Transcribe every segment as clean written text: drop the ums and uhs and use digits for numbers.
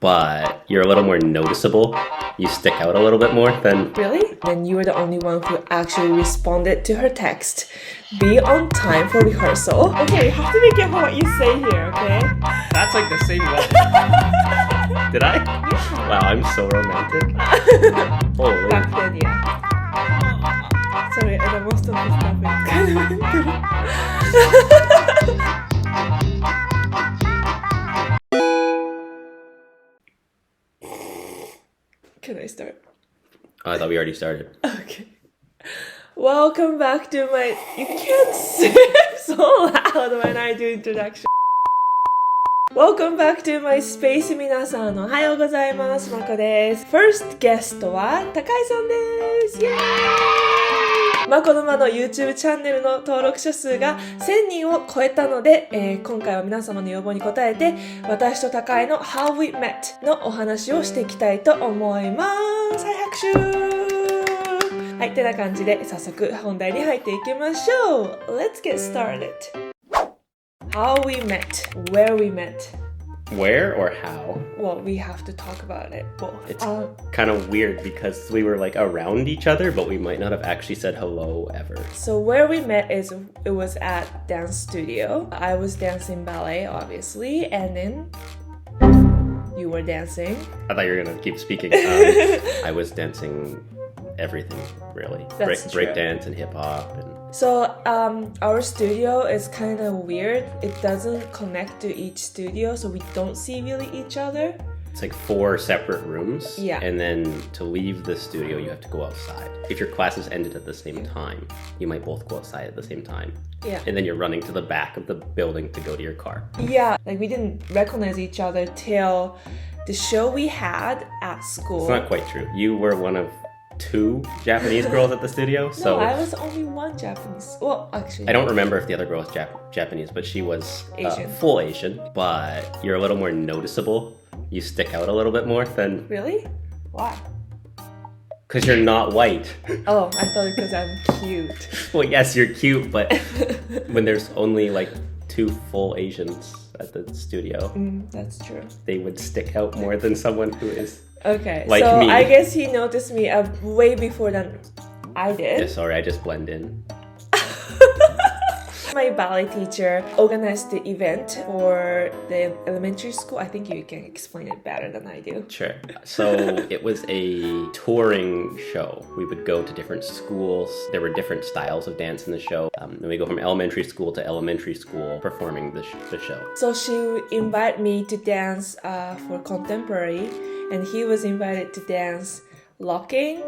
but you're a little more noticeable. You stick out a little bit more than... Really? Then you were the only one who actually responded to her text. Be on time for rehearsal. Okay, you have to be careful what you say here, okay? That's like the same way. Did I? Yeah. Wow, I'm so romantic. Holy. Back then, yeah. Sorry, the most of the stuff is kind of Can I start? Oh, I thought we already started. Okay. Welcome back to my... You can't say so loud when I do introduction. Welcome back to my space. 皆さんおはようございます。まこです。First guest は高井さんです。イエーイ！まこのまの YouTube チャンネルの登録者数が1000人を超えたので、今回は皆様の要望に応えて私と高井の How We Met のお話をしていきたいと思います。はい、拍手！はい、てな感じで早速本題に入っていきましょう。Let's get started.How we met, where we met. Where or how? Well, we have to talk about it both. It's kind of weird because we were like around each other, but we might not have actually said hello ever. So where we met it was at dance studio. I was dancing ballet, obviously, and then you were dancing. I thought you were gonna keep speaking. I was dancing everything, really. Break dance and hip hop and...So our studio is kind of weird. It doesn't connect to each studio, so we don't see really each other. It's like 4 separate rooms. Yeah. And then to leave the studio, you have to go outside. If your classes ended at the same time, you might both go outside at the same time. Yeah. And then you're running to the back of the building to go to your car. Yeah, like we didn't recognize each other till the show we had at school. It's not quite true. You were one of 2 Japanese girls at the studio. So no, I was only one Japanese. Well, actually, I don't remember if the other girl was Japanese, but she was Asian. Full Asian. But you're a little more noticeable. You stick out a little bit more than... Really? Why? Because you're not white. Oh, I thought because I'm cute. Well, yes, you're cute, but when there's only like 2 full Asians at the studio, that's true. They would stick out more than someone who is... Okay, like so me. I guess he noticed me way before than I did. Yeah, sorry, I just blend in. My ballet teacher organized the event for the elementary school. I think you can explain it better than I do. Sure. So it was a touring show. We would go to different schools. There were different styles of dance in the show. And we go from elementary school to elementary school performing the show. So she invited me to dance for contemporary, and he was invited to dance locking,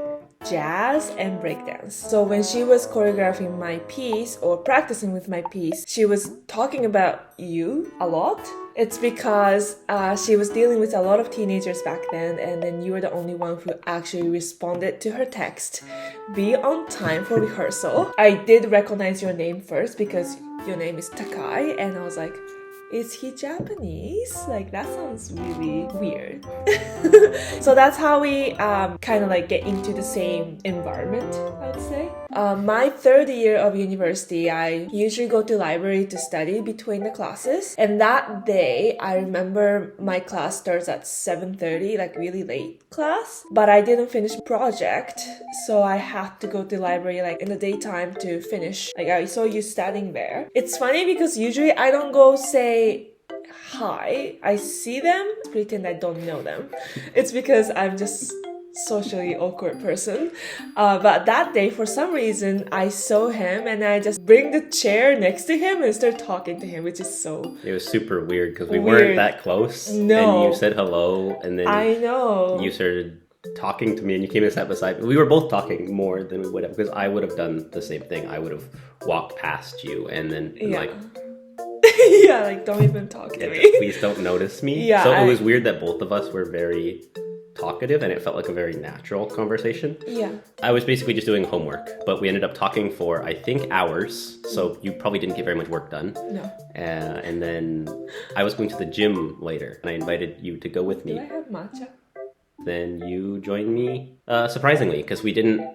jazz, and breakdance. So when she was choreographing my piece or practicing with my piece, she was talking about you a lot. It's because she was dealing with a lot of teenagers back then, and then you were the only one who actually responded to her text. Be on time for rehearsal. I did recognize your name first because your name is Takai, and I was like, is he Japanese? Like, that sounds really weird. So that's how we kind of like get into the same environment, I would say. My 3rd year of university, I usually go to library to study between the classes. And that day, I remember my class starts at 7:30, like really late class. But I didn't finish project, so I had to go to library like in the daytime to finish. Like, I saw you studying there. It's funny because usually I don't go say hi. I see them, pretend I don't know them. It's because I'm just socially awkward person. But that day, for some reason, I saw him and I just bring the chair next to him and start talking to him, which is so... It was super weird because we weren't that close. No. And you said hello, and then I know. You started talking to me and you came and sat beside me. We were both talking more than we would have because I would have done the same thing. I would have walked past you and then been like... Yeah, like, don't even talk to me. Please don't notice me. Yeah, so it was weird that both of us were very talkative and it felt like a very natural conversation. Yeah. I was basically just doing homework, but we ended up talking for, I think, hours. So you probably didn't get very much work done. No. And then I was going to the gym later and I invited you to go with me. Do I have matcha? Then you joined me, surprisingly, because we didn't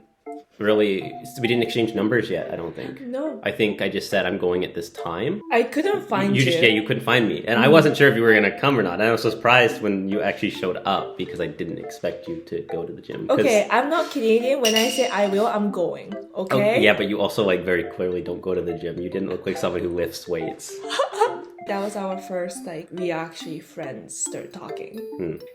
really, we didn't exchange numbers yet, I don't think. No. I think I just said I'm going at this time. I couldn't find you. You couldn't find me. And I wasn't sure if you were going to come or not. And I was surprised when you actually showed up because I didn't expect you to go to the gym. Okay, I'm not Canadian. When I say I will, I'm going. Okay? Oh, yeah, but you also like very clearly don't go to the gym. You didn't look like someone who lifts weights. That was our first, like, we actually friends start talking.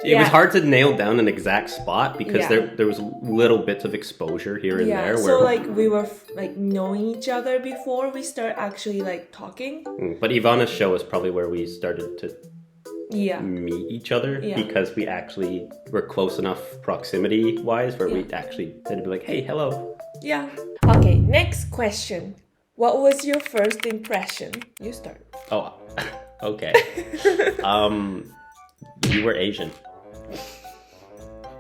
It was hard to nail down an exact spot because there was little bits of exposure here and there. So, like, we were, like, knowing each other before we start actually, like, talking. But Ivana's show is probably where we started to meet each other because we actually were close enough proximity-wise where we actually had to be like, hey, hello. Yeah. Okay, next question. What was your first impression? You start. Oh, okay. You were Asian.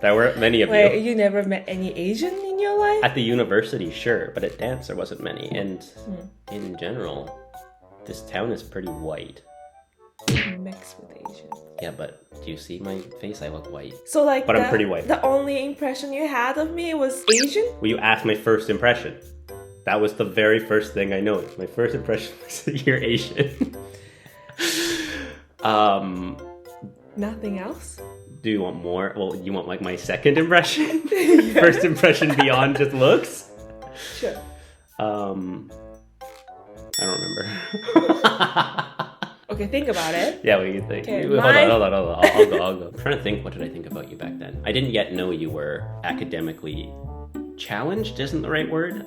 There weren't many of you. Wait, you never met any Asian in your life? At the university, sure, but at dance there wasn't many. And in general, this town is pretty white. Mixed with Asian. Yeah, but do you see my face? I look white. So like, but I'm pretty white. The only impression you had of me was Asian? Well, you asked my first impression. That was the very first thing I noticed. My first impression was that you're Asian. Nothing else? Do you want more? Well, you want like my second impression? First impression beyond just looks? Sure. I don't remember. Okay, think about it. Yeah, we can think. Okay, Hold on. I'll go. I'm trying to think, what did I think about you back then? I didn't yet know you were academically challenged, isn't the right word.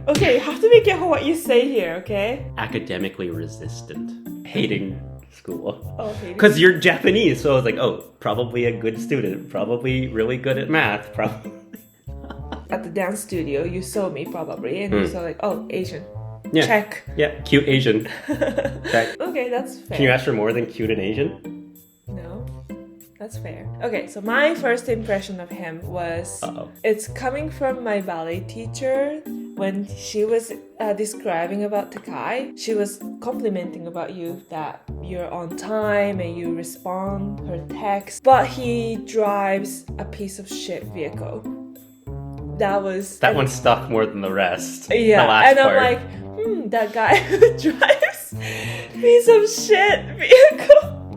Okay, you have to be careful what you say here, okay? Academically resistant. Hating school. Oh, hating. Because you're Japanese, so I was like, oh, probably a good student. Probably really good at math. Probably. At the dance studio, you saw me probably, and you saw like, oh, Asian. Yeah. Check. Yeah, cute Asian. Check. Okay, that's fair. Can you ask for more than cute and Asian? No, that's fair. Okay, so my first impression of him was, it's coming from my ballet teacher. When she was describing about Takai, she was complimenting about you that you're on time and you respond her text, but he drives a piece of shit vehicle. That one stuck more than the rest. Yeah, the last and part. I'm like, that guy who drives piece of shit vehicle.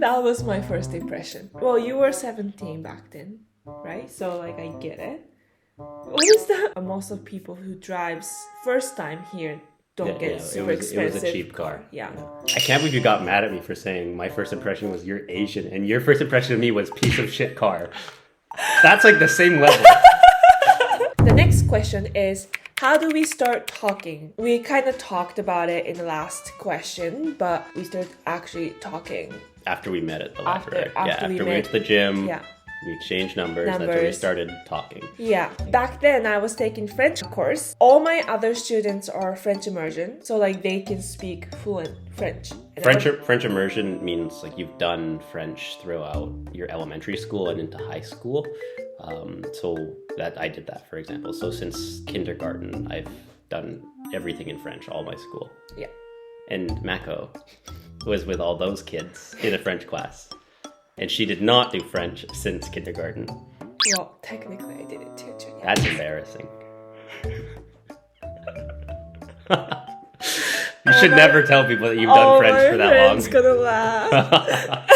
That was my first impression. Well, you were 17 back then, right? So like, I get it. What is that? Most of people who drives first time here don't get super expensive. It was a cheap car. Yeah. I can't believe you got mad at me for saying my first impression was you're Asian and your first impression of me was piece of shit car. That's like the same level. The next question is, how do we start talking? We kind of talked about it in the last question, but we started actually talking. After we met at the library. After we went to the gym. Yeah. We exchanged numbers. That's when we started talking. Yeah. Back then, I was taking French course. All my other students are French immersion, so like they can speak fluent French. French immersion means like you've done French throughout your elementary school and into high school. So that I did that, for example. So since kindergarten, I've done everything in French, all my school. Yeah. And Mako was with all those kids in a French class. And she did not do French since kindergarten. Well, technically I did it too. Yeah. That's embarrassing. You should never tell people that you've done French for that long. My friend's gonna laugh.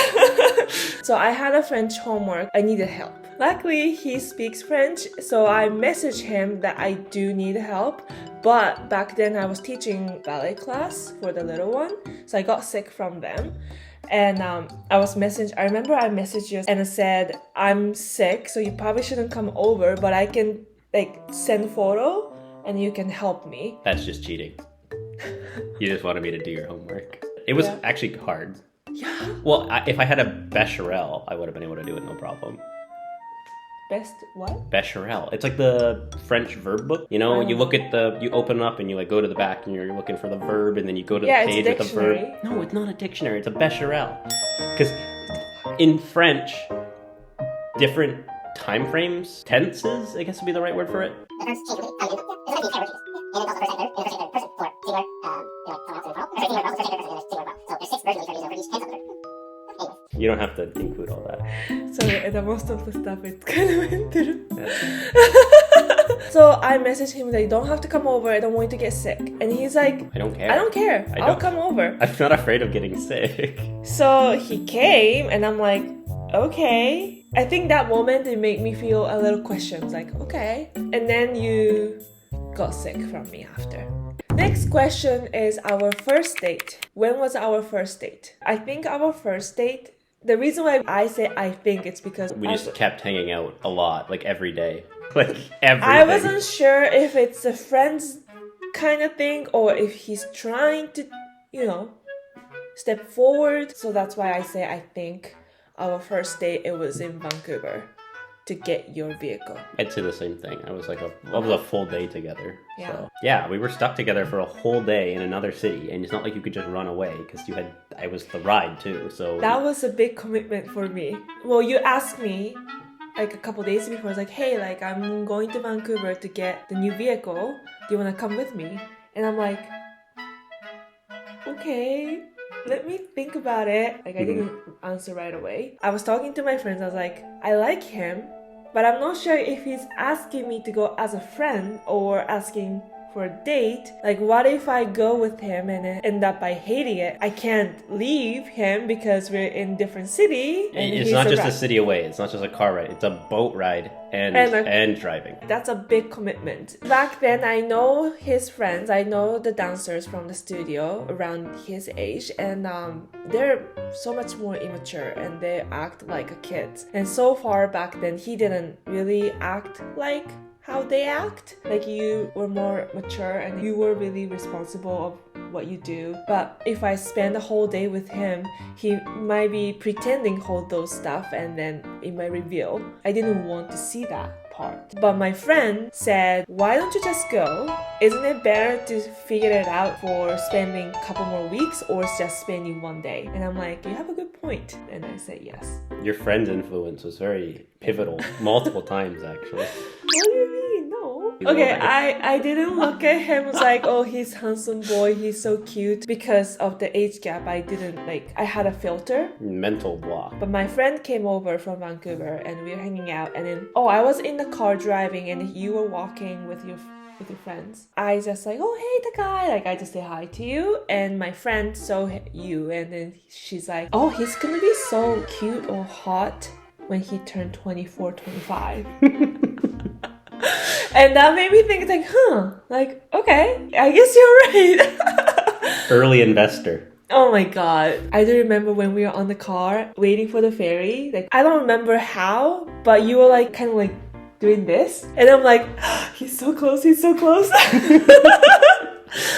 So I had a French homework. I needed help. Luckily, he speaks French, so I messaged him that I do need help. But back then I was teaching ballet class for the little one, so I got sick from them. And I remember I messaged you and I said, I'm sick, so you probably shouldn't come over, but I can like send photo and you can help me. That's just cheating. You just wanted me to do your homework. It was actually hard. Yeah. Well, if I had a Bechamel, I would have been able to do it, no problem. Best what? Bechamel. It's like the French verb book. You know, you look at you open it up and you like go to the back and you're looking for the verb and then you go to the page with the verb. No, it's not a dictionary. It's a Bechamel. Because in French, different time frames, tenses, I guess would be the right word for it. You don't have to include all that. Sorry, most of the stuff it's kind of into. So I messaged him like, don't have to come over, I don't want you to get sick. And he's like, I don't care. I don't care, I'll come over. I'm not afraid of getting sick. So he came and I'm like, okay. I think that moment it made me feel a little questions like, okay. And then you got sick from me after. Next question is our first date. When was our first date? I think our first date, the reason why I say I think it's because we just kept hanging out a lot, like every day. Like everything. I wasn't sure if it's a friends kind of thing or if he's trying to, step forward. So that's why I say I think our first date, it was in Vancouver to get your vehicle. I'd say the same thing. I was a full day together. Yeah. So, yeah, we were stuck together for a whole day in another city, and it's not like you could just run away because I was the ride too. So that was a big commitment for me. Well, you asked me like a couple days before. I was like, hey, like I'm going to Vancouver to get the new vehicle. Do you want to come with me? And I'm like, okay. Let me think about it. Like I didn't answer right away. I was talking to my friends. I was like, I like him, but I'm not sure if he's asking me to go as a friend or asking for a date. Like what if I go with him and end up by hating it? I can't leave him because we're in different city. And it's not just a city away. It's not just a car ride. It's a boat ride and driving. That's a big commitment. Back then, I know his friends. I know the dancers from the studio around his age, and they're so much more immature and they act like a kid. And so far back then, he didn't really act like how they act. Like you were more mature and you were really responsible of what you do. But if I spend a whole day with him, he might be pretending hold those stuff and then it might reveal. I didn't want to see that part. But my friend said, why don't you just go? Isn't it better to figure it out for spending a couple more weeks or just spending one day? And I'm like, you have a good point. And I said yes. Your friend's influence was very pivotal, multiple times actually. What do you mean? No. Okay, I didn't look at him as like, oh, he's handsome boy, he's so cute. Because of the age gap, I had a filter. Mental block. But my friend came over from Vancouver and we were hanging out and then, I was in the car driving and you were walking with your friends. I just like, oh, hey, the guy. Like, I just say hi to you. And my friend saw you. And then she's like, oh, he's gonna be so cute or hot when he turned 24, 25. And that made me think, like, okay, I guess you're right. Early investor. Oh my god. I do remember when we were on the car waiting for the ferry. Like, I don't remember how, but you were like, kind of like, doing this, and I'm like, he's so close, oh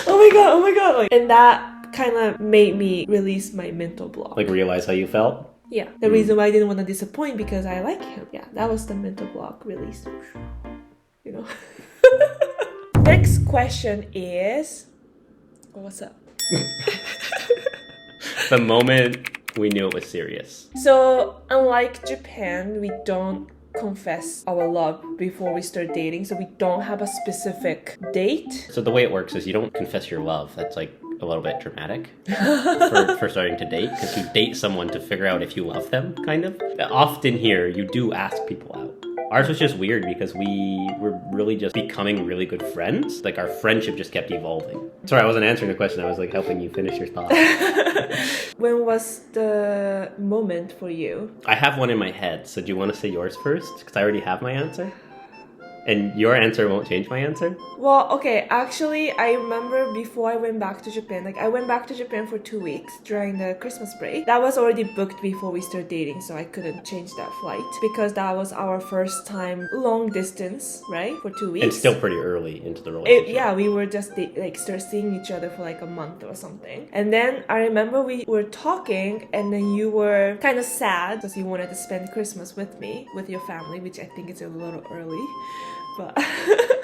my god, like, and that kind of made me release my mental block, like realize how you felt. Yeah, the reason why I didn't want to disappoint because I like him. Yeah, that was the mental block release. Next question is, what's up? The moment we knew it was serious. So unlike Japan, we don't confess our love before we start dating, so we don't have a specific date. So the way it works is you don't confess your love. That's like a little bit dramatic for starting to date, because you date someone to figure out if you love them, kind of. Often here, you do ask people out. Ours was just weird because we were really just becoming really good friends. Like our friendship just kept evolving. Sorry, I wasn't answering the question. I was like helping you finish your thought. When was the moment for you? I have one in my head. So do you want to say yours first? Because I already have my answer. And your answer won't change my answer? Well, okay, actually, I remember before I went back to Japan, like I went back to Japan for 2 weeks during the Christmas break. That was already booked before we started dating, so I couldn't change that flight because that was our first time long distance, right? For 2 weeks. And still pretty early into the relationship. We were just start seeing each other for like a month or something. And then I remember we were talking and then you were kind of sad because you wanted to spend Christmas with me, with your family, which I think is a little early. But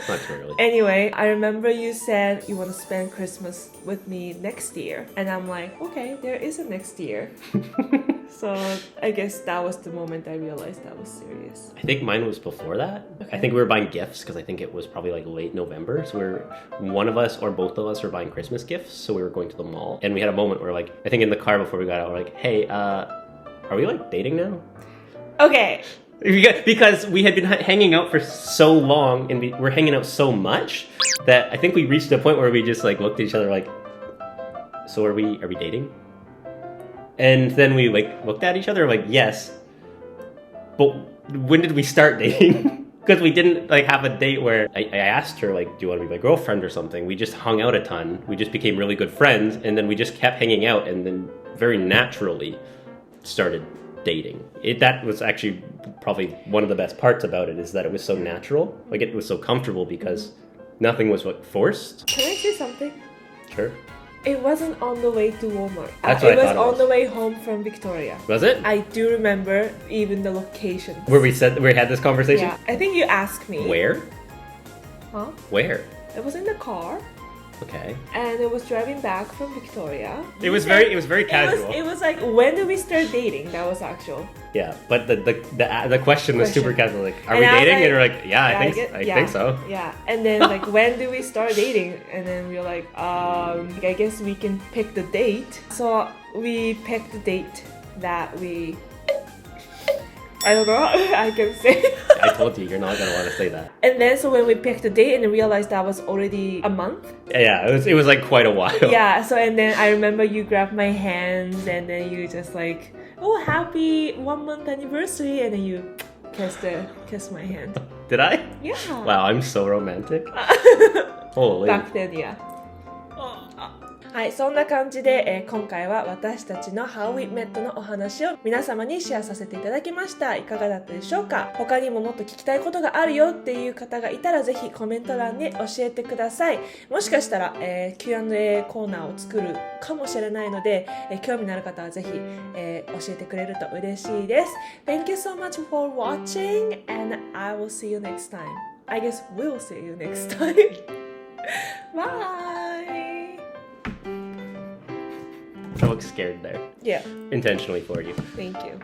not too early. Anyway, I remember you said you want to spend Christmas with me next year. And I'm like, okay, there is a next year. So I guess that was the moment I realized that was serious. I think mine was before that. Okay. I think we were buying gifts because I think it was probably like late November. So one of us or both of us were buying Christmas gifts. So we were going to the mall. And we had a moment where like, I think in the car before we got out, we're like, hey, are we like dating now? Okay. Because we had been hanging out for so long and we're hanging out so much that I think we reached a point where we just like looked at each other like, so are we dating? And then we like looked at each other like, yes, but when did we start dating? Because we didn't like have a date where I asked her like, do you want to be my girlfriend or something? We just hung out a ton. We just became really good friends, and then we just kept hanging out, and then very naturally started dating. That was actually probably one of the best parts about it, is that it was so natural. Like it was so comfortable because nothing was forced. Can I say something? Sure. It wasn't on the way to Walmart. That's what it I was thought on the way home from Victoria. Was it? I do remember even the location. Where we had this conversation? Yeah, I think you asked me. Where? Huh? Where? It was in the car. Okay. And it was driving back from Victoria. It was very casual. It was like, when did we start dating? That was actual. Yeah, but the question was super casual. Like, are we dating? And we're like, yeah, I think so. Yeah, and then like, when do we start dating? And then we were like, I guess we can pick the date. So we picked the date that we. I don't know. I can say. I told you, you're not gonna want to say that. And then so when we picked the date and realized that was already a month. Yeah, it was like quite a while. Yeah. So and then I remember you grabbed my hands and then you just like, oh, happy 1 month anniversary, and then you kissed my hand. Did I? Yeah. Wow, I'm so romantic. Holy. Back then, yeah. はい、そんな感じで、今回は私たちの How We Met のお話を皆様にシェアさせていただきました。いかがだったでしょうか？他にももっと聞きたいことがあるよっていう方がいたらぜひコメント欄に教えてください。もしかしたら、Q&A コーナーを作るかもしれないので、興味のある方はぜひ、教えてくれると嬉しいです。Thank you so much for watching and I will see you next time. I guess we'll see you next time. Bye! I look scared there. Yeah. Intentionally for you. Thank you.